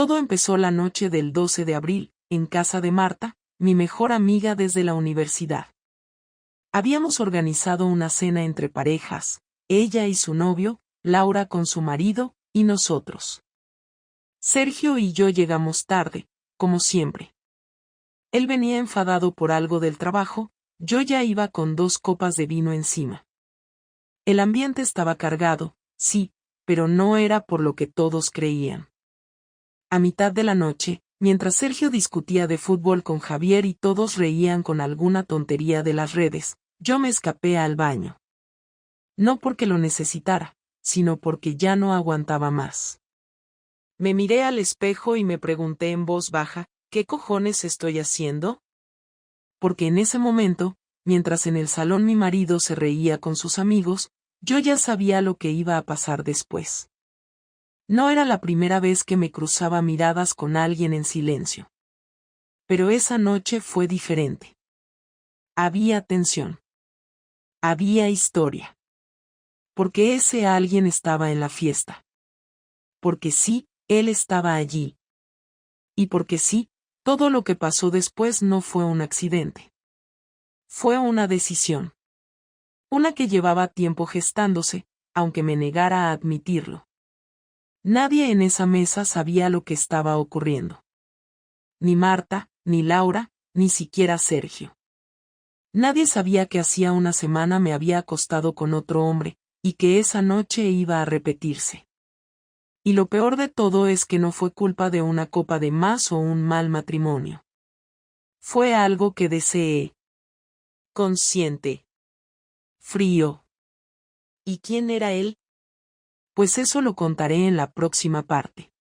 Todo empezó la noche del 12 de abril, en casa de Marta, mi mejor amiga desde la universidad. Habíamos organizado una cena entre parejas, ella y su novio, Laura con su marido, y nosotros. Sergio y yo llegamos tarde, como siempre. Él venía enfadado por algo del trabajo, yo ya iba con 2 copas de vino encima. El ambiente estaba cargado, sí, pero no era por lo que todos creían. A mitad de la noche, mientras Sergio discutía de fútbol con Javier y todos reían con alguna tontería de las redes, yo me escapé al baño. No porque lo necesitara, sino porque ya no aguantaba más. Me miré al espejo y me pregunté en voz baja, ¿qué cojones estoy haciendo? Porque en ese momento, mientras en el salón mi marido se reía con sus amigos, yo ya sabía lo que iba a pasar después. No era la primera vez que me cruzaba miradas con alguien en silencio. Pero esa noche fue diferente. Había tensión. Había historia. Porque ese alguien estaba en la fiesta. Porque sí, él estaba allí. Y porque sí, todo lo que pasó después no fue un accidente. Fue una decisión. Una que llevaba tiempo gestándose, aunque me negara a admitirlo. Nadie en esa mesa sabía lo que estaba ocurriendo. Ni Marta, ni Laura, ni siquiera Sergio. Nadie sabía que hacía una semana me había acostado con otro hombre, y que esa noche iba a repetirse. Y lo peor de todo es que no fue culpa de una copa de más o un mal matrimonio. Fue algo que deseé. Consciente. Frío. ¿Y quién era él? Pues eso lo contaré en la próxima parte.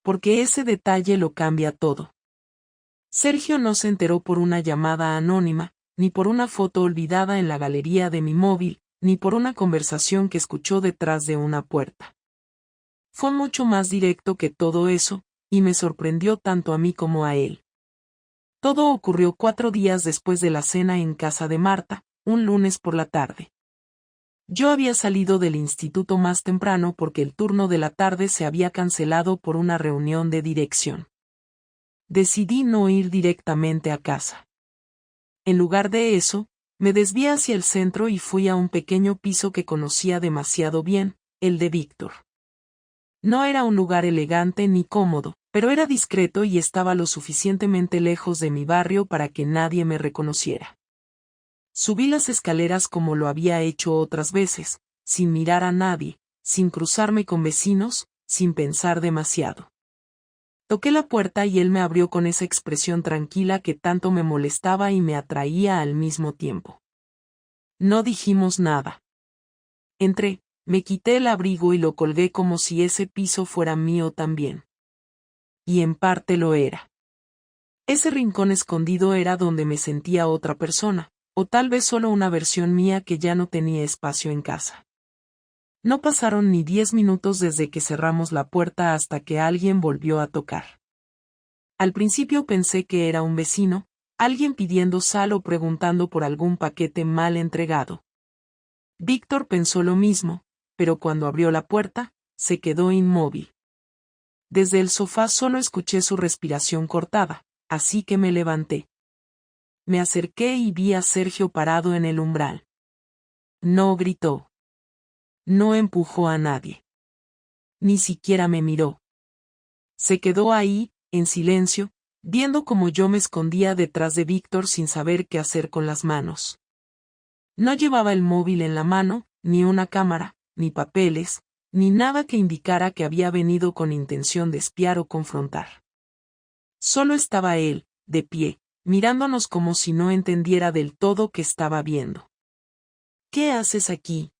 Porque ese detalle lo cambia todo. Sergio no se enteró por una llamada anónima, ni por una foto olvidada en la galería de mi móvil, ni por una conversación que escuchó detrás de una puerta. Fue mucho más directo que todo eso, y me sorprendió tanto a mí como a él. Todo ocurrió 4 días después de la cena en casa de Marta, un lunes por la tarde. Yo había salido del instituto más temprano porque el turno de la tarde se había cancelado por una reunión de dirección. Decidí no ir directamente a casa. En lugar de eso, me desvié hacia el centro y fui a un pequeño piso que conocía demasiado bien, el de Víctor. No era un lugar elegante ni cómodo, pero era discreto y estaba lo suficientemente lejos de mi barrio para que nadie me reconociera. Subí las escaleras como lo había hecho otras veces, sin mirar a nadie, sin cruzarme con vecinos, sin pensar demasiado. Toqué la puerta y él me abrió con esa expresión tranquila que tanto me molestaba y me atraía al mismo tiempo. No dijimos nada. Entré, me quité el abrigo y lo colgué como si ese piso fuera mío también. Y en parte lo era. Ese rincón escondido era donde me sentía otra persona, o tal vez solo una versión mía que ya no tenía espacio en casa. No pasaron ni 10 minutos desde que cerramos la puerta hasta que alguien volvió a tocar. Al principio pensé que era un vecino, alguien pidiendo sal o preguntando por algún paquete mal entregado. Víctor pensó lo mismo, pero cuando abrió la puerta, se quedó inmóvil. Desde el sofá solo escuché su respiración cortada, así que me levanté. Me acerqué y vi a Sergio parado en el umbral. No gritó. No empujó a nadie. Ni siquiera me miró. Se quedó ahí, en silencio, viendo cómo yo me escondía detrás de Víctor sin saber qué hacer con las manos. No llevaba el móvil en la mano, ni una cámara, ni papeles, ni nada que indicara que había venido con intención de espiar o confrontar. Solo estaba él, de pie, mirándonos como si no entendiera del todo qué estaba viendo. ¿Qué haces aquí?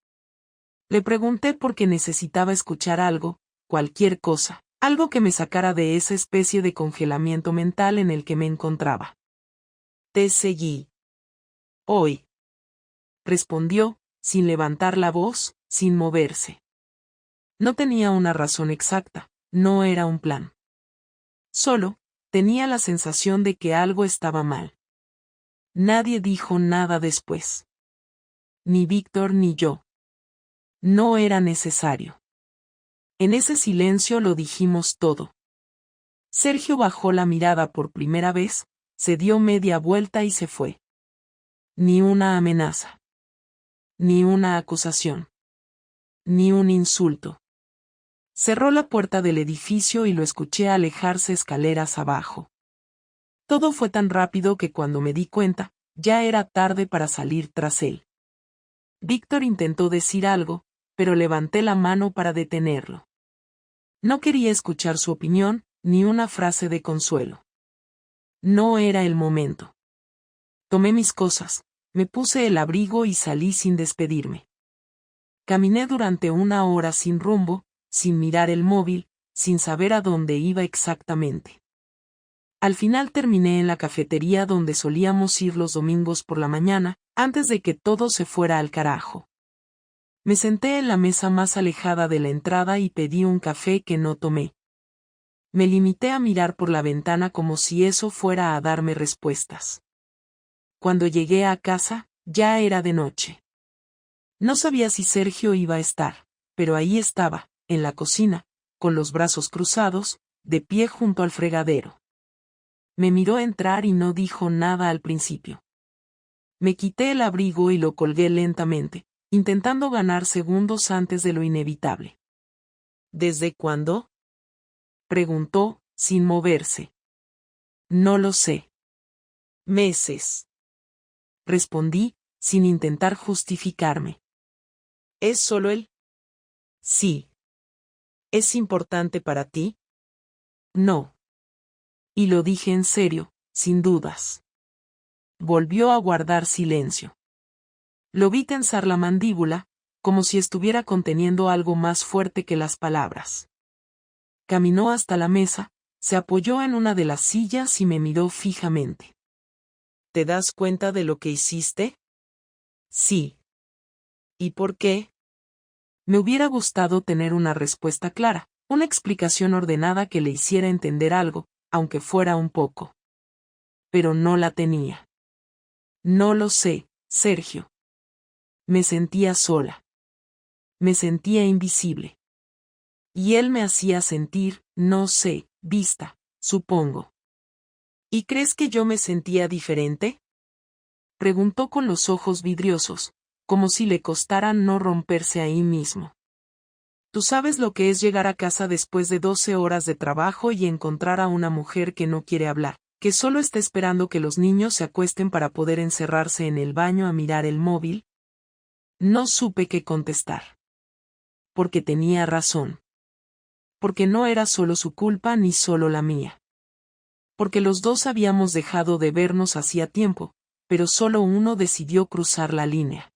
Le pregunté porque necesitaba escuchar algo, cualquier cosa, algo que me sacara de esa especie de congelamiento mental en el que me encontraba. Te seguí. Hoy. Respondió, sin levantar la voz, sin moverse. No tenía una razón exacta, no era un plan. Solo, tenía la sensación de que algo estaba mal. Nadie dijo nada después. Ni Víctor ni yo. No era necesario. En ese silencio lo dijimos todo. Sergio bajó la mirada por primera vez, se dio media vuelta y se fue. Ni una amenaza. Ni una acusación. Ni un insulto. Cerró la puerta del edificio y lo escuché alejarse escaleras abajo. Todo fue tan rápido que cuando me di cuenta, ya era tarde para salir tras él. Víctor intentó decir algo, pero levanté la mano para detenerlo. No quería escuchar su opinión, ni una frase de consuelo. No era el momento. Tomé mis cosas, me puse el abrigo y salí sin despedirme. Caminé durante 1 hora sin rumbo, sin mirar el móvil, sin saber a dónde iba exactamente. Al final terminé en la cafetería donde solíamos ir los domingos por la mañana, antes de que todo se fuera al carajo. Me senté en la mesa más alejada de la entrada y pedí un café que no tomé. Me limité a mirar por la ventana como si eso fuera a darme respuestas. Cuando llegué a casa, ya era de noche. No sabía si Sergio iba a estar, pero ahí estaba, en la cocina, con los brazos cruzados, de pie junto al fregadero. Me miró entrar y no dijo nada al principio. Me quité el abrigo y lo colgué lentamente, intentando ganar segundos antes de lo inevitable. ¿Desde cuándo?, preguntó, sin moverse. No lo sé. Meses. Respondí, sin intentar justificarme. ¿Es solo él? Sí. ¿Es importante para ti? No. Y lo dije en serio, sin dudas. Volvió a guardar silencio. Lo vi tensar la mandíbula, como si estuviera conteniendo algo más fuerte que las palabras. Caminó hasta la mesa, se apoyó en una de las sillas y me miró fijamente. ¿Te das cuenta de lo que hiciste? Sí. ¿Y por qué? Me hubiera gustado tener una respuesta clara, una explicación ordenada que le hiciera entender algo, aunque fuera un poco. Pero no la tenía. No lo sé, Sergio. Me sentía sola. Me sentía invisible. Y él me hacía sentir, no sé, vista, supongo. ¿Y crees que yo me sentía diferente?, preguntó con los ojos vidriosos, como si le costara no romperse ahí mismo. Tú sabes lo que es llegar a casa después de 12 horas de trabajo y encontrar a una mujer que no quiere hablar, que solo está esperando que los niños se acuesten para poder encerrarse en el baño a mirar el móvil. No supe qué contestar. Porque tenía razón. Porque no era solo su culpa ni solo la mía. Porque los dos habíamos dejado de vernos hacía tiempo, pero solo uno decidió cruzar la línea.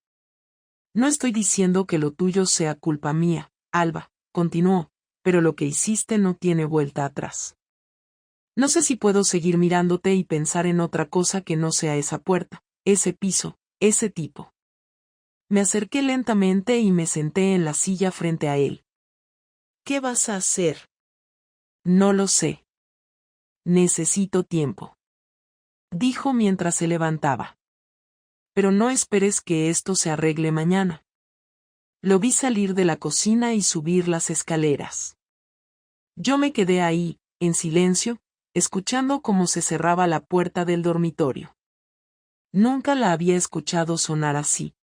No estoy diciendo que lo tuyo sea culpa mía, Alba, continuó, pero lo que hiciste no tiene vuelta atrás. No sé si puedo seguir mirándote y pensar en otra cosa que no sea esa puerta, ese piso, ese tipo. Me acerqué lentamente y me senté en la silla frente a él. ¿Qué vas a hacer? No lo sé. Necesito tiempo, dijo mientras se levantaba. Pero no esperes que esto se arregle mañana. Lo vi salir de la cocina y subir las escaleras. Yo me quedé ahí, en silencio, escuchando cómo se cerraba la puerta del dormitorio. Nunca la había escuchado sonar así.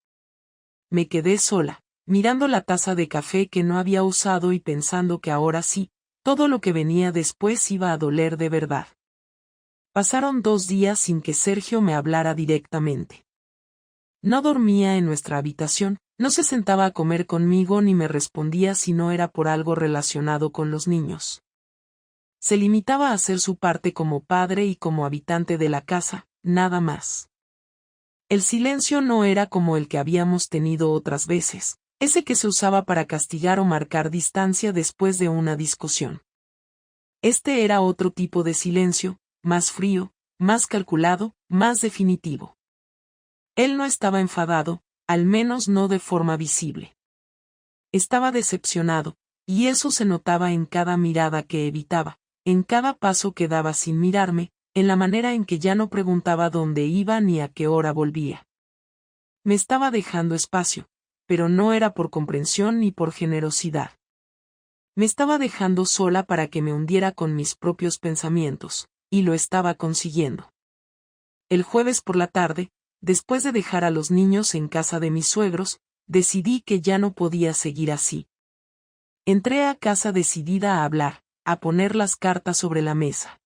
Me quedé sola, mirando la taza de café que no había usado y pensando que ahora sí, todo lo que venía después iba a doler de verdad. Pasaron 2 días sin que Sergio me hablara directamente. No dormía en nuestra habitación, no se sentaba a comer conmigo ni me respondía si no era por algo relacionado con los niños. Se limitaba a hacer su parte como padre y como habitante de la casa, nada más. El silencio no era como el que habíamos tenido otras veces, ese que se usaba para castigar o marcar distancia después de una discusión. Este era otro tipo de silencio, más frío, más calculado, más definitivo. Él no estaba enfadado, al menos no de forma visible. Estaba decepcionado, y eso se notaba en cada mirada que evitaba, en cada paso que daba sin mirarme, en la manera en que ya no preguntaba dónde iba ni a qué hora volvía. Me estaba dejando espacio, pero no era por comprensión ni por generosidad. Me estaba dejando sola para que me hundiera con mis propios pensamientos, y lo estaba consiguiendo. El jueves por la tarde, después de dejar a los niños en casa de mis suegros, decidí que ya no podía seguir así. Entré a casa decidida a hablar, a poner las cartas sobre la mesa.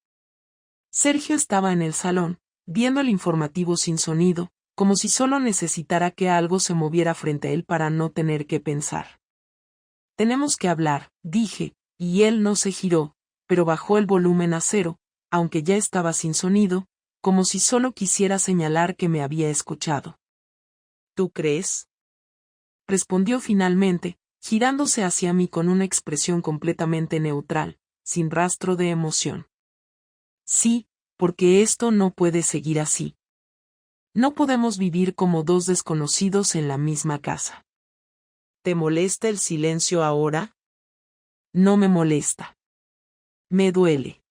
Sergio estaba en el salón, viendo el informativo sin sonido, como si solo necesitara que algo se moviera frente a él para no tener que pensar. Tenemos que hablar, dije, y él no se giró, pero bajó el volumen a cero, aunque ya estaba sin sonido, como si solo quisiera señalar que me había escuchado. ¿Tú crees? Respondió finalmente, girándose hacia mí con una expresión completamente neutral, sin rastro de emoción. Sí, porque esto no puede seguir así. No podemos vivir como dos desconocidos en la misma casa. ¿Te molesta el silencio ahora? No me molesta. Me duele.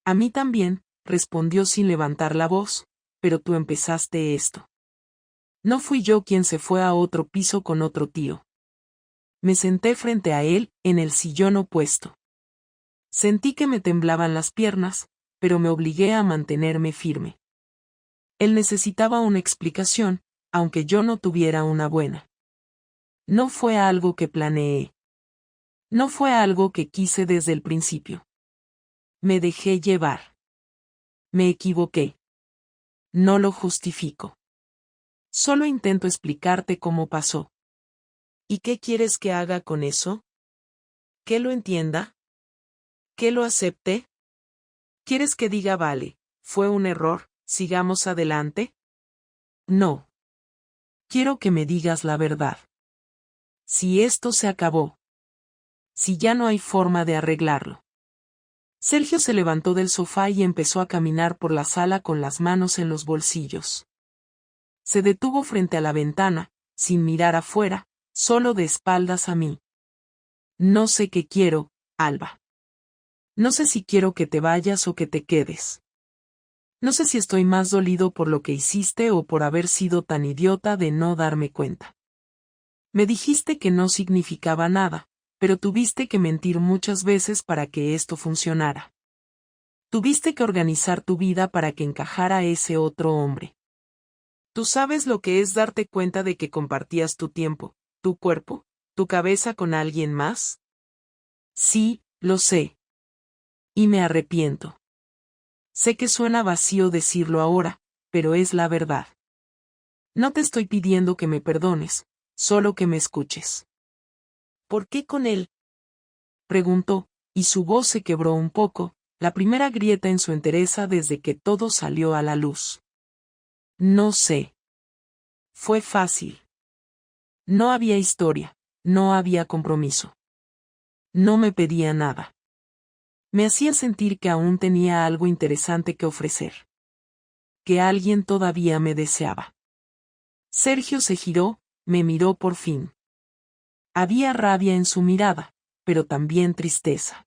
A mí también, respondió sin levantar la voz, pero tú empezaste esto. No fui yo quien se fue a otro piso con otro tío. Me senté frente a él, en el sillón opuesto. Sentí que me temblaban las piernas, pero me obligué a mantenerme firme. Él necesitaba una explicación, aunque yo no tuviera una buena. No fue algo que planeé. No fue algo que quise desde el principio. Me dejé llevar. Me equivoqué. No lo justifico. Solo intento explicarte cómo pasó. ¿Y qué quieres que haga con eso? ¿Que lo entienda? ¿Que lo acepte? ¿Quieres que diga vale, fue un error, sigamos adelante? No. Quiero que me digas la verdad. Si esto se acabó. Si ya no hay forma de arreglarlo. Sergio se levantó del sofá y empezó a caminar por la sala con las manos en los bolsillos. Se detuvo frente a la ventana, sin mirar afuera, solo de espaldas a mí. No sé qué quiero, Alba. No sé si quiero que te vayas o que te quedes. No sé si estoy más dolido por lo que hiciste o por haber sido tan idiota de no darme cuenta. Me dijiste que no significaba nada, pero tuviste que mentir muchas veces para que esto funcionara. Tuviste que organizar tu vida para que encajara ese otro hombre. ¿Tú sabes lo que es darte cuenta de que compartías tu tiempo, tu cuerpo, tu cabeza con alguien más? Sí, lo sé. Y me arrepiento. Sé que suena vacío decirlo ahora, pero es la verdad. No te estoy pidiendo que me perdones, solo que me escuches. ¿Por qué con él? Preguntó, y su voz se quebró un poco, la primera grieta en su entereza desde que todo salió a la luz. No sé. Fue fácil. No había historia, no había compromiso. No me pedía nada. Me hacía sentir que aún tenía algo interesante que ofrecer. Que alguien todavía me deseaba. Sergio se giró, me miró por fin. Había rabia en su mirada, pero también tristeza.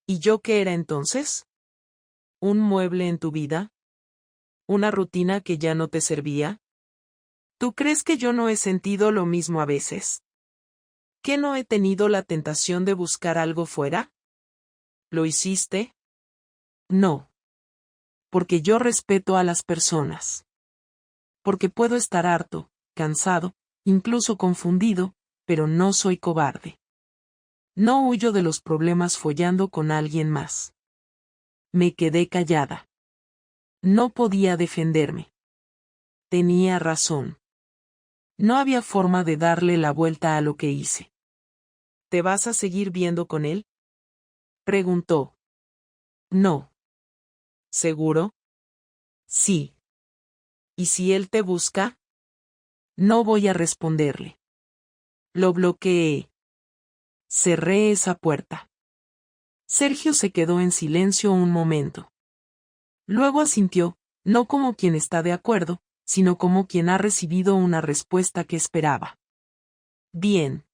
¿Y yo qué era entonces? ¿Un mueble en tu vida? ¿Una rutina que ya no te servía? ¿Tú crees que yo no he sentido lo mismo a veces? ¿Que no he tenido la tentación de buscar algo fuera? ¿Lo hiciste? No. Porque yo respeto a las personas. Porque puedo estar harto, cansado, incluso confundido, pero no soy cobarde. No huyo de los problemas follando con alguien más. Me quedé callada. No podía defenderme. Tenía razón. No había forma de darle la vuelta a lo que hice. ¿Te vas a seguir viendo con él? Preguntó. No. ¿Seguro? Sí. ¿Y si él te busca? No voy a responderle. Lo bloqueé. Cerré esa puerta. Sergio se quedó en silencio un momento. Luego asintió, no como quien está de acuerdo, sino como quien ha recibido una respuesta que esperaba. Bien.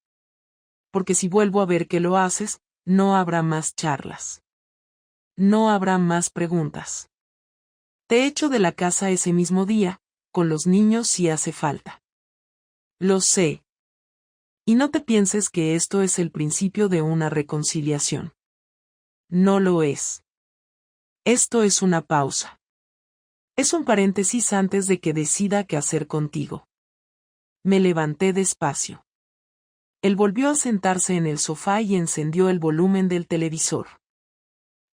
Porque si vuelvo a ver que lo haces, no habrá más charlas. No habrá más preguntas. Te echo de la casa ese mismo día, con los niños si hace falta. Lo sé. Y no te pienses que esto es el principio de una reconciliación. No lo es. Esto es una pausa. Es un paréntesis antes de que decida qué hacer contigo. Me levanté despacio. Él volvió a sentarse en el sofá y encendió el volumen del televisor.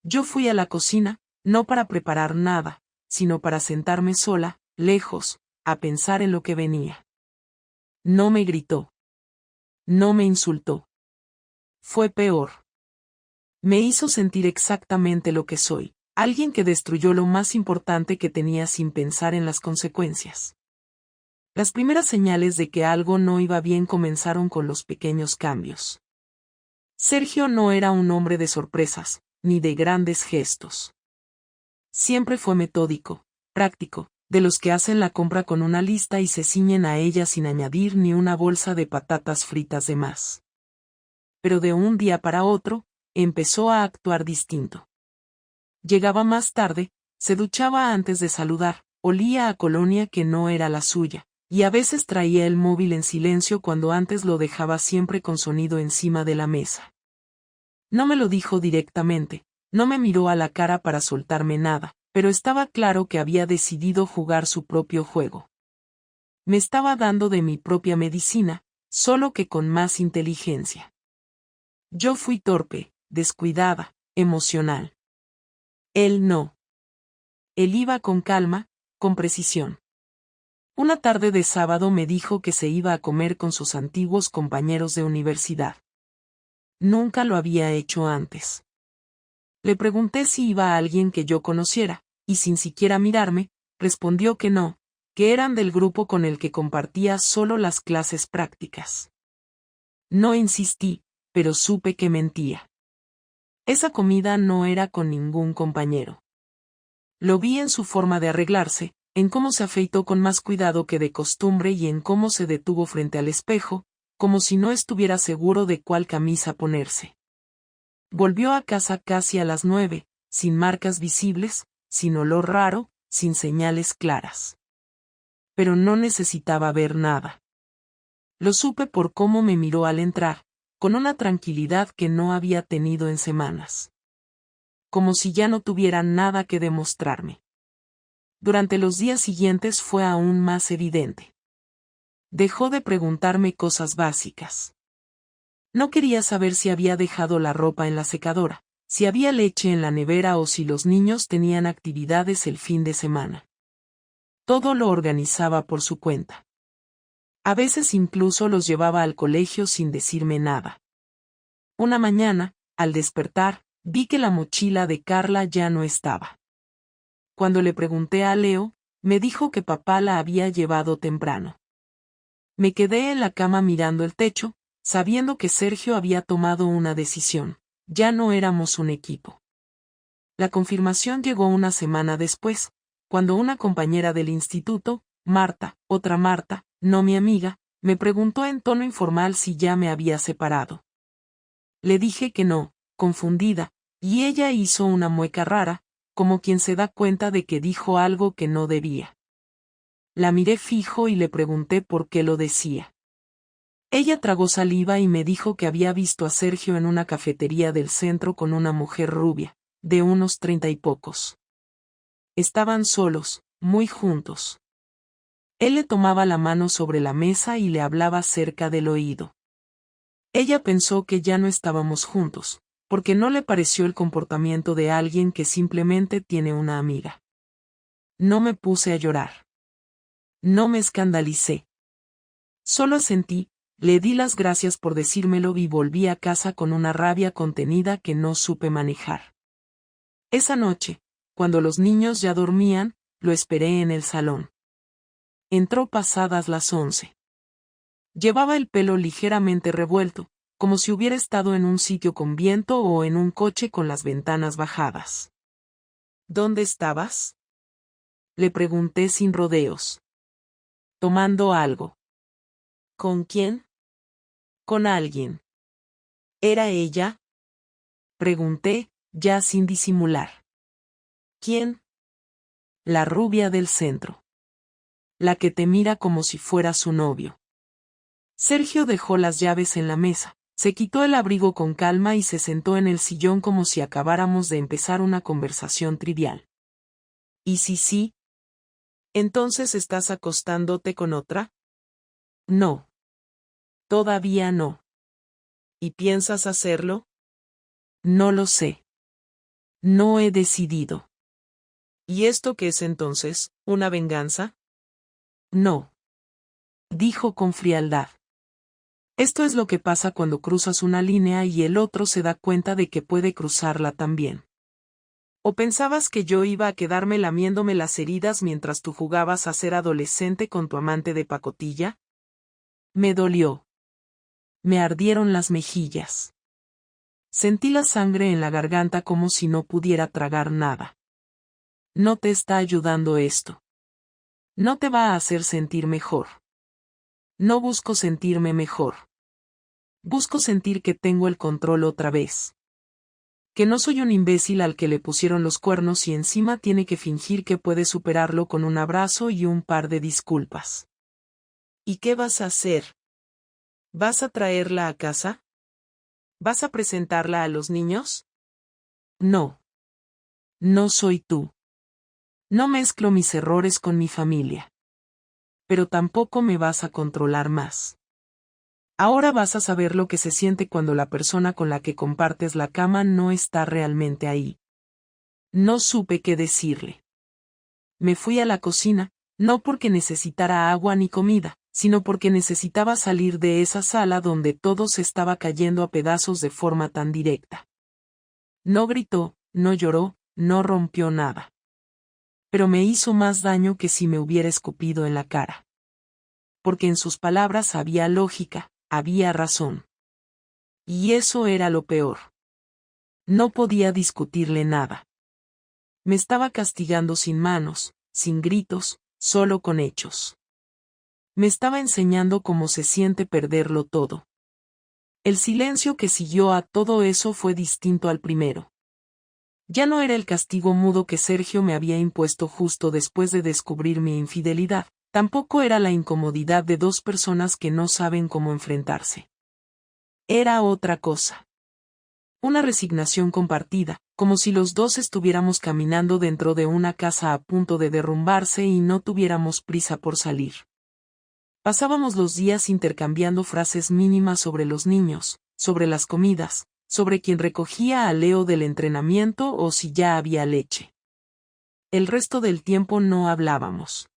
Yo fui a la cocina, no para preparar nada, sino para sentarme sola, lejos, a pensar en lo que venía. No me gritó. No me insultó. Fue peor. Me hizo sentir exactamente lo que soy, alguien que destruyó lo más importante que tenía sin pensar en las consecuencias. Las primeras señales de que algo no iba bien comenzaron con los pequeños cambios. Sergio no era un hombre de sorpresas, ni de grandes gestos. Siempre fue metódico, práctico, de los que hacen la compra con una lista y se ciñen a ella sin añadir ni una bolsa de patatas fritas de más. Pero de un día para otro, empezó a actuar distinto. Llegaba más tarde, se duchaba antes de saludar, olía a colonia que no era la suya, y a veces traía el móvil en silencio cuando antes lo dejaba siempre con sonido encima de la mesa. No me lo dijo directamente, no me miró a la cara para soltarme nada, pero estaba claro que había decidido jugar su propio juego. Me estaba dando de mi propia medicina, solo que con más inteligencia. Yo fui torpe, descuidada, emocional. Él no. Él iba con calma, con precisión. Una tarde de sábado me dijo que se iba a comer con sus antiguos compañeros de universidad. Nunca lo había hecho antes. Le pregunté si iba a alguien que yo conociera, y sin siquiera mirarme, respondió que no, que eran del grupo con el que compartía solo las clases prácticas. No insistí, pero supe que mentía. Esa comida no era con ningún compañero. Lo vi en su forma de arreglarse, en cómo se afeitó con más cuidado que de costumbre y en cómo se detuvo frente al espejo, como si no estuviera seguro de cuál camisa ponerse. Volvió a casa casi a las 9, sin marcas visibles, sin olor raro, sin señales claras. Pero no necesitaba ver nada. Lo supe por cómo me miró al entrar, con una tranquilidad que no había tenido en semanas. Como si ya no tuviera nada que demostrarme. Durante los días siguientes fue aún más evidente. Dejó de preguntarme cosas básicas. No quería saber si había dejado la ropa en la secadora, si había leche en la nevera o si los niños tenían actividades el fin de semana. Todo lo organizaba por su cuenta. A veces incluso los llevaba al colegio sin decirme nada. Una mañana, al despertar, vi que la mochila de Carla ya no estaba. Cuando le pregunté a Leo, me dijo que papá la había llevado temprano. Me quedé en la cama mirando el techo, sabiendo que Sergio había tomado una decisión. Ya no éramos un equipo. La confirmación llegó una semana después, cuando una compañera del instituto, Marta, otra Marta, no mi amiga, me preguntó en tono informal si ya me había separado. Le dije que no, confundida, y ella hizo una mueca rara, como quien se da cuenta de que dijo algo que no debía. La miré fijo y le pregunté por qué lo decía. Ella tragó saliva y me dijo que había visto a Sergio en una cafetería del centro con una mujer rubia, de unos 30 y pocos. Estaban solos, muy juntos. Él le tomaba la mano sobre la mesa y le hablaba cerca del oído. Ella pensó que ya no estábamos juntos, porque no le pareció el comportamiento de alguien que simplemente tiene una amiga. No me puse a llorar. No me escandalicé. Solo asentí, le di las gracias por decírmelo y volví a casa con una rabia contenida que no supe manejar. Esa noche, cuando los niños ya dormían, lo esperé en el salón. Entró pasadas las 11. Llevaba el pelo ligeramente revuelto, como si hubiera estado en un sitio con viento o en un coche con las ventanas bajadas. ¿Dónde estabas?, le pregunté sin rodeos. Tomando algo. ¿Con quién? Con alguien. ¿Era ella?, pregunté, ya sin disimular. ¿Quién? La rubia del centro. La que te mira como si fuera su novio. Sergio dejó las llaves en la mesa, se quitó el abrigo con calma y se sentó en el sillón como si acabáramos de empezar una conversación trivial. ¿Y si sí? ¿Entonces estás acostándote con otra? No. Todavía no. ¿Y piensas hacerlo? No lo sé. No he decidido. ¿Y esto qué es entonces, una venganza? No. Dijo con frialdad. Esto es lo que pasa cuando cruzas una línea y el otro se da cuenta de que puede cruzarla también. ¿O pensabas que yo iba a quedarme lamiéndome las heridas mientras tú jugabas a ser adolescente con tu amante de pacotilla? Me dolió. Me ardieron las mejillas. Sentí la sangre en la garganta como si no pudiera tragar nada. No te está ayudando esto. No te va a hacer sentir mejor. No busco sentirme mejor. Busco sentir que tengo el control otra vez. Que no soy un imbécil al que le pusieron los cuernos y encima tiene que fingir que puede superarlo con un abrazo y un par de disculpas. ¿Y qué vas a hacer? ¿Vas a traerla a casa? ¿Vas a presentarla a los niños? No. No soy tú. No mezclo mis errores con mi familia. Pero tampoco me vas a controlar más. Ahora vas a saber lo que se siente cuando la persona con la que compartes la cama no está realmente ahí. No supe qué decirle. Me fui a la cocina, no porque necesitara agua ni comida, sino porque necesitaba salir de esa sala donde todo se estaba cayendo a pedazos de forma tan directa. No gritó, no lloró, no rompió nada. Pero me hizo más daño que si me hubiera escupido en la cara. Porque en sus palabras había lógica, había razón. Y eso era lo peor. No podía discutirle nada. Me estaba castigando sin manos, sin gritos, solo con hechos. Me estaba enseñando cómo se siente perderlo todo. El silencio que siguió a todo eso fue distinto al primero. Ya no era el castigo mudo que Sergio me había impuesto justo después de descubrir mi infidelidad, tampoco era la incomodidad de dos personas que no saben cómo enfrentarse. Era otra cosa. Una resignación compartida, como si los dos estuviéramos caminando dentro de una casa a punto de derrumbarse y no tuviéramos prisa por salir. Pasábamos los días intercambiando frases mínimas sobre los niños, sobre las comidas, sobre quién recogía a Leo del entrenamiento o si ya había leche. El resto del tiempo no hablábamos.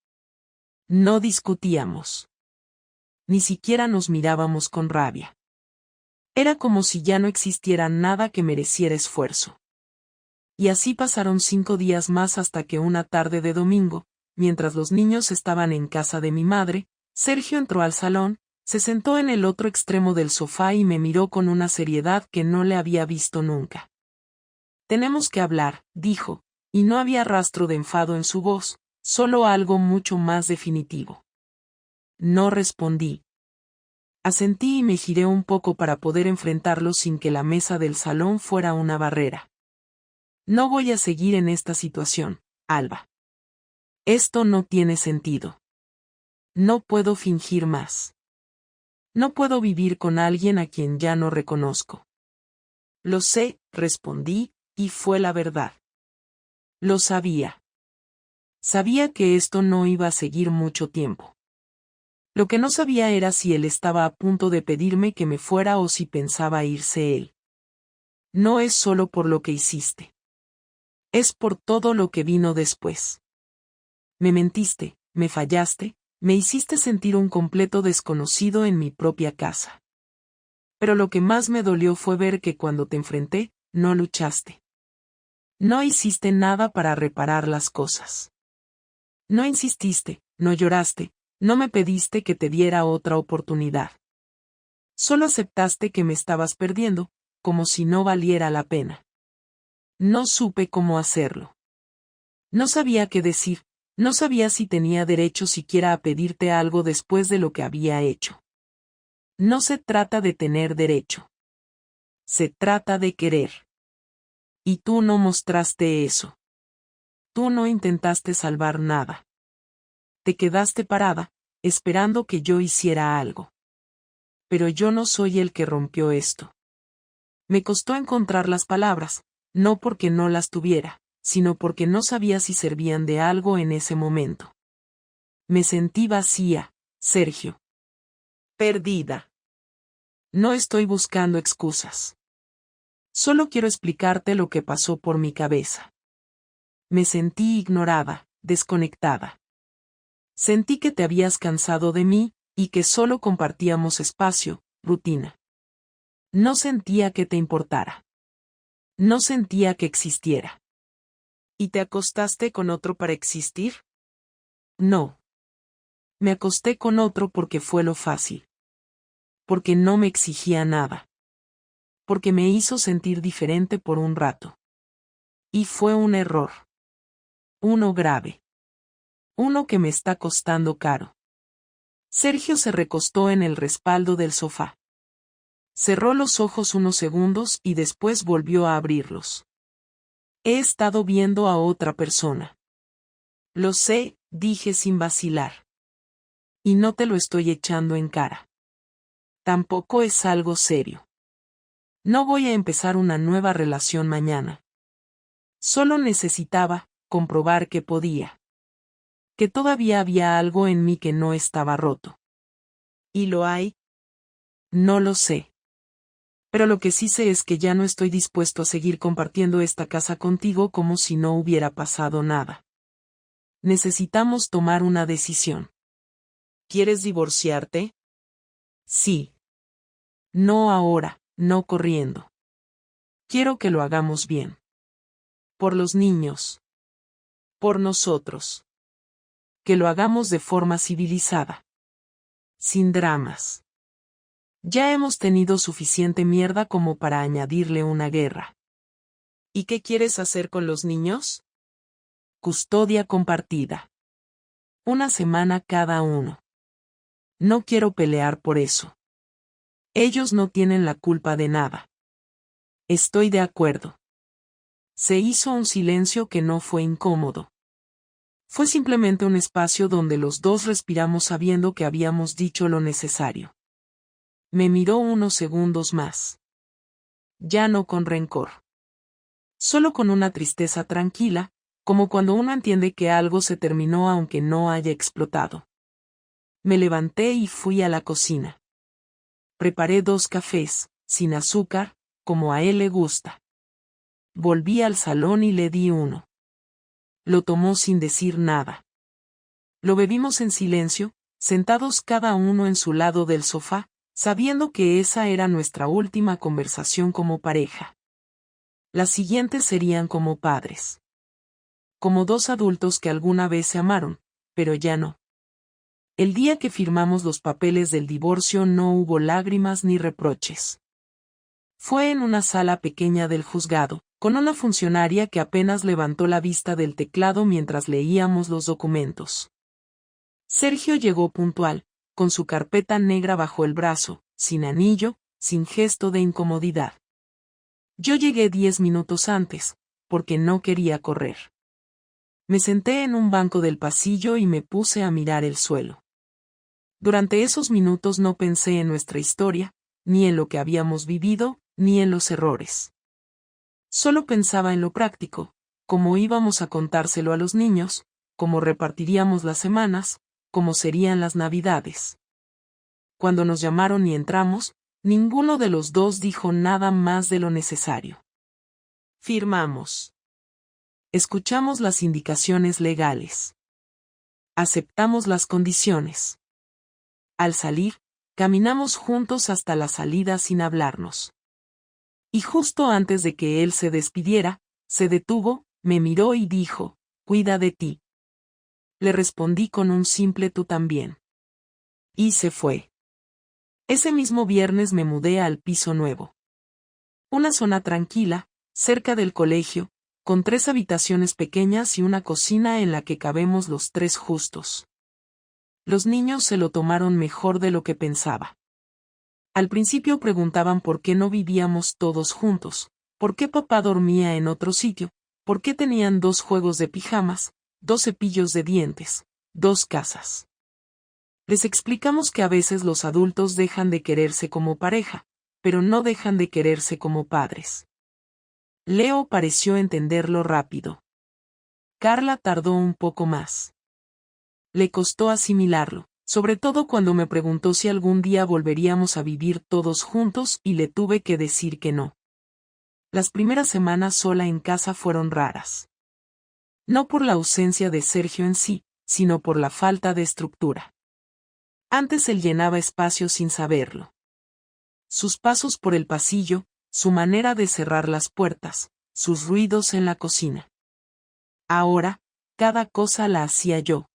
No discutíamos. Ni siquiera nos mirábamos con rabia. Era como si ya no existiera nada que mereciera esfuerzo. Y así pasaron 5 días más hasta que una tarde de domingo, mientras los niños estaban en casa de mi madre, Sergio entró al salón, se sentó en el otro extremo del sofá y me miró con una seriedad que no le había visto nunca. Tenemos que hablar, dijo, y no había rastro de enfado en su voz, solo algo mucho más definitivo. No respondí. Asentí y me giré un poco para poder enfrentarlo sin que la mesa del salón fuera una barrera. No voy a seguir en esta situación, Alba. Esto no tiene sentido. No puedo fingir más. No puedo vivir con alguien a quien ya no reconozco. Lo sé, respondí, y fue la verdad. Lo sabía. Sabía que esto no iba a seguir mucho tiempo. Lo que no sabía era si él estaba a punto de pedirme que me fuera o si pensaba irse él. No es solo por lo que hiciste. Es por todo lo que vino después. Me mentiste, me fallaste, me hiciste sentir un completo desconocido en mi propia casa. Pero lo que más me dolió fue ver que cuando te enfrenté, no luchaste. No hiciste nada para reparar las cosas. No insististe, no lloraste, no me pediste que te diera otra oportunidad. Solo aceptaste que me estabas perdiendo, como si no valiera la pena. No supe cómo hacerlo. No sabía qué decir, no sabía si tenía derecho siquiera a pedirte algo después de lo que había hecho. No se trata de tener derecho. Se trata de querer. Y tú no mostraste eso. Tú no intentaste salvar nada. Te quedaste parada, esperando que yo hiciera algo. pero yo no soy el que rompió esto. Me costó encontrar las palabras, no porque no las tuviera, sino porque no sabía si servían de algo en ese momento. Me sentí vacía, Sergio. Perdida. No estoy buscando excusas. Solo quiero explicarte lo que pasó por mi cabeza. Me sentí ignorada, desconectada. Sentí que te habías cansado de mí, y que solo compartíamos espacio, rutina. No sentía que te importara. No sentía que existiera. ¿Y te acostaste con otro para existir? No. Me acosté con otro porque fue lo fácil. Porque no me exigía nada. Porque me hizo sentir diferente por un rato. Y fue un error. Uno grave. Uno que me está costando caro. Sergio se recostó en el respaldo del sofá. Cerró los ojos unos segundos y después volvió a abrirlos. He estado viendo a otra persona. Lo sé, dije sin vacilar. Y no te lo estoy echando en cara. Tampoco es algo serio. No voy a empezar una nueva relación mañana. Solo necesitaba comprobar que podía. Que todavía había algo en mí que no estaba roto. ¿Y lo hay? No lo sé. Pero lo que sí sé es que ya no estoy dispuesto a seguir compartiendo esta casa contigo como si no hubiera pasado nada. Necesitamos tomar una decisión. ¿Quieres divorciarte? Sí. No ahora, no corriendo. Quiero que lo hagamos bien. Por los niños. Por nosotros. Que lo hagamos de forma civilizada. Sin dramas. Ya hemos tenido suficiente mierda como para añadirle una guerra. ¿Y qué quieres hacer con los niños? Custodia compartida. Una semana cada uno. No quiero pelear por eso. Ellos no tienen la culpa de nada. Estoy de acuerdo. Se hizo un silencio que no fue incómodo. Fue simplemente un espacio donde los dos respiramos sabiendo que habíamos dicho lo necesario. Me miró unos segundos más. Ya no con rencor. Solo con una tristeza tranquila, como cuando uno entiende que algo se terminó aunque no haya explotado. Me levanté y fui a la cocina. Preparé 2 cafés, sin azúcar, como a él le gusta. Volví al salón y le di uno. Lo tomó sin decir nada. Lo bebimos en silencio, sentados cada uno en su lado del sofá, sabiendo que esa era nuestra última conversación como pareja. Las siguientes serían como padres. Como 2 adultos que alguna vez se amaron, pero ya no. El día que firmamos los papeles del divorcio no hubo lágrimas ni reproches. Fue en una sala pequeña del juzgado, con una funcionaria que apenas levantó la vista del teclado mientras leíamos los documentos. Sergio llegó puntual, con su carpeta negra bajo el brazo, sin anillo, sin gesto de incomodidad. Yo llegué 10 minutos antes, porque no quería correr. Me senté en un banco del pasillo y me puse a mirar el suelo. Durante esos minutos no pensé en nuestra historia, ni en lo que habíamos vivido, ni en los errores. Solo pensaba en lo práctico, cómo íbamos a contárselo a los niños, cómo repartiríamos las semanas, cómo serían las Navidades. Cuando nos llamaron y entramos, ninguno de los dos dijo nada más de lo necesario. Firmamos. Escuchamos las indicaciones legales. Aceptamos las condiciones. Al salir, caminamos juntos hasta la salida sin hablarnos. Y justo antes de que él se despidiera, se detuvo, me miró y dijo, «Cuida de ti». Le respondí con un simple tú también. Y se fue. Ese mismo viernes me mudé al piso nuevo. Una zona tranquila, cerca del colegio, con 3 habitaciones pequeñas y una cocina en la que cabemos los 3 justos. Los niños se lo tomaron mejor de lo que pensaba. Al principio preguntaban por qué no vivíamos todos juntos, por qué papá dormía en otro sitio, por qué tenían 2 juegos de pijamas, 2 cepillos de dientes, 2 casas. Les explicamos que a veces los adultos dejan de quererse como pareja, pero no dejan de quererse como padres. Leo pareció entenderlo rápido. Carla tardó un poco más. Le costó asimilarlo, sobre todo cuando me preguntó si algún día volveríamos a vivir todos juntos y le tuve que decir que no. Las primeras semanas sola en casa fueron raras. No por la ausencia de Sergio en sí, sino por la falta de estructura. Antes él llenaba espacios sin saberlo. Sus pasos por el pasillo, su manera de cerrar las puertas, sus ruidos en la cocina. Ahora, cada cosa la hacía yo.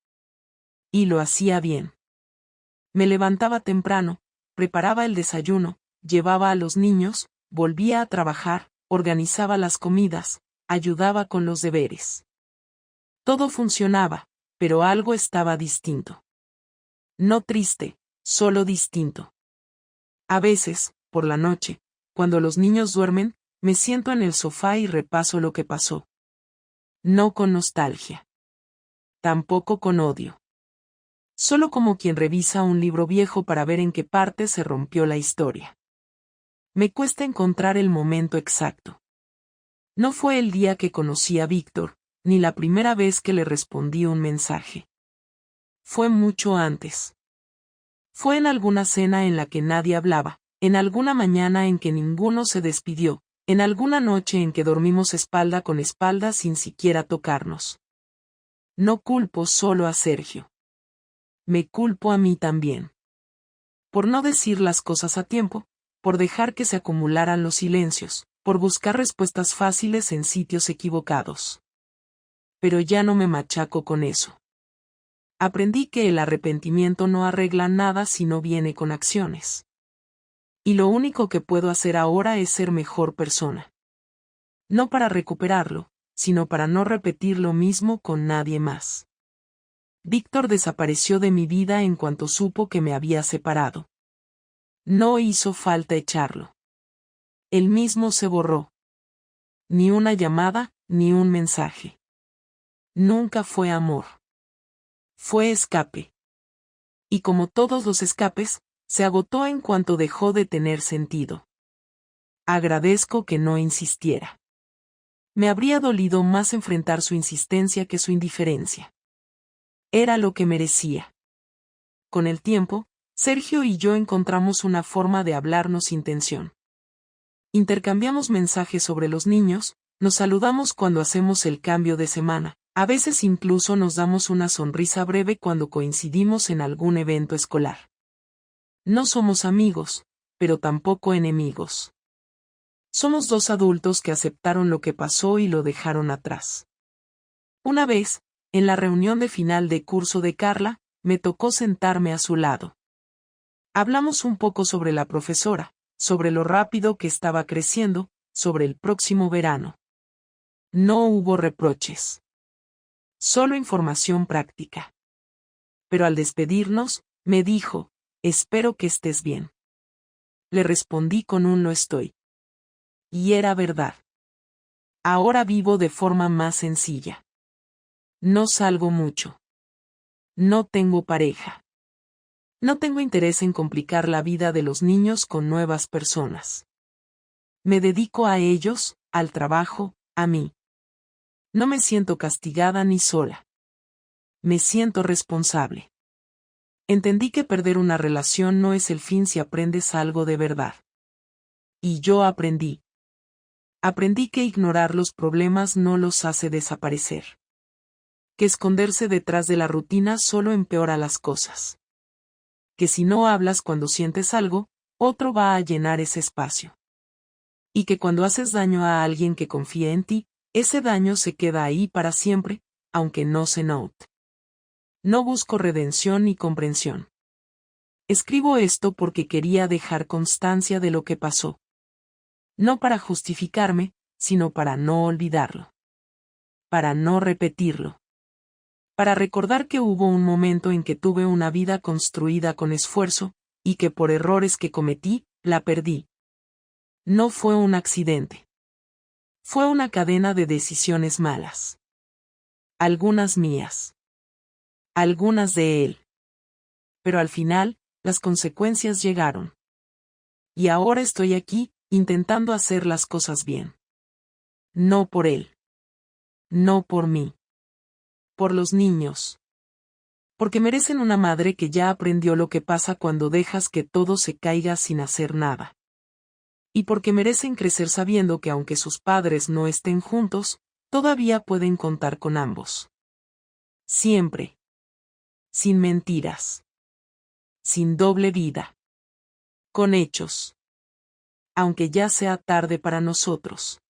Y lo hacía bien. Me levantaba temprano, preparaba el desayuno, llevaba a los niños, volvía a trabajar, organizaba las comidas, ayudaba con los deberes. Todo funcionaba, pero algo estaba distinto. No triste, solo distinto. A veces, por la noche, cuando los niños duermen, me siento en el sofá y repaso lo que pasó. No con nostalgia. Tampoco con odio. Solo como quien revisa un libro viejo para ver en qué parte se rompió la historia. Me cuesta encontrar el momento exacto. No fue el día que conocí a Víctor, ni la primera vez que le respondí un mensaje. Fue mucho antes. Fue en alguna cena en la que nadie hablaba, en alguna mañana en que ninguno se despidió, en alguna noche en que dormimos espalda con espalda sin siquiera tocarnos. No culpo solo a Sergio. Me culpo a mí también. Por no decir las cosas a tiempo, por dejar que se acumularan los silencios, por buscar respuestas fáciles en sitios equivocados. Pero ya no me machaco con eso. Aprendí que el arrepentimiento no arregla nada si no viene con acciones. Y lo único que puedo hacer ahora es ser mejor persona. No para recuperarlo, sino para no repetir lo mismo con nadie más. Víctor desapareció de mi vida en cuanto supo que me había separado. No hizo falta echarlo. Él mismo se borró. Ni una llamada, ni un mensaje. Nunca fue amor. Fue escape. Y como todos los escapes, se agotó en cuanto dejó de tener sentido. Agradezco que no insistiera. Me habría dolido más enfrentar su insistencia que su indiferencia. Era lo que merecía. Con el tiempo, Sergio y yo encontramos una forma de hablarnos sin tensión. Intercambiamos mensajes sobre los niños, nos saludamos cuando hacemos el cambio de semana, a veces incluso nos damos una sonrisa breve cuando coincidimos en algún evento escolar. No somos amigos, pero tampoco enemigos. Somos dos adultos que aceptaron lo que pasó y lo dejaron atrás. Una vez, en la reunión de final de curso de Carla, me tocó sentarme a su lado. Hablamos un poco sobre la profesora, sobre lo rápido que estaba creciendo, sobre el próximo verano. No hubo reproches. Solo información práctica. Pero al despedirnos, me dijo, espero que estés bien. Le respondí con un lo estoy. Y era verdad. Ahora vivo de forma más sencilla. No salgo mucho. No tengo pareja. No tengo interés en complicar la vida de los niños con nuevas personas. Me dedico a ellos, al trabajo, a mí. No me siento castigada ni sola. Me siento responsable. Entendí que perder una relación no es el fin si aprendes algo de verdad. Y yo aprendí. Aprendí que ignorar los problemas no los hace desaparecer. Que esconderse detrás de la rutina solo empeora las cosas. Que si no hablas cuando sientes algo, otro va a llenar ese espacio. Y que cuando haces daño a alguien que confía en ti, ese daño se queda ahí para siempre, aunque no se note. No busco redención ni comprensión. Escribo esto porque quería dejar constancia de lo que pasó. No para justificarme, sino para no olvidarlo. Para no repetirlo. Para recordar que hubo un momento en que tuve una vida construida con esfuerzo, y que por errores que cometí, la perdí. No fue un accidente. Fue una cadena de decisiones malas. Algunas mías. Algunas de él. pero al final, las consecuencias llegaron. Y ahora estoy aquí, intentando hacer las cosas bien. No por él. No por mí. Por los niños. Porque merecen una madre que ya aprendió lo que pasa cuando dejas que todo se caiga sin hacer nada. Y porque merecen crecer sabiendo que aunque sus padres no estén juntos, todavía pueden contar con ambos. Siempre. Sin mentiras. Sin doble vida. Con hechos. Aunque ya sea tarde para nosotros.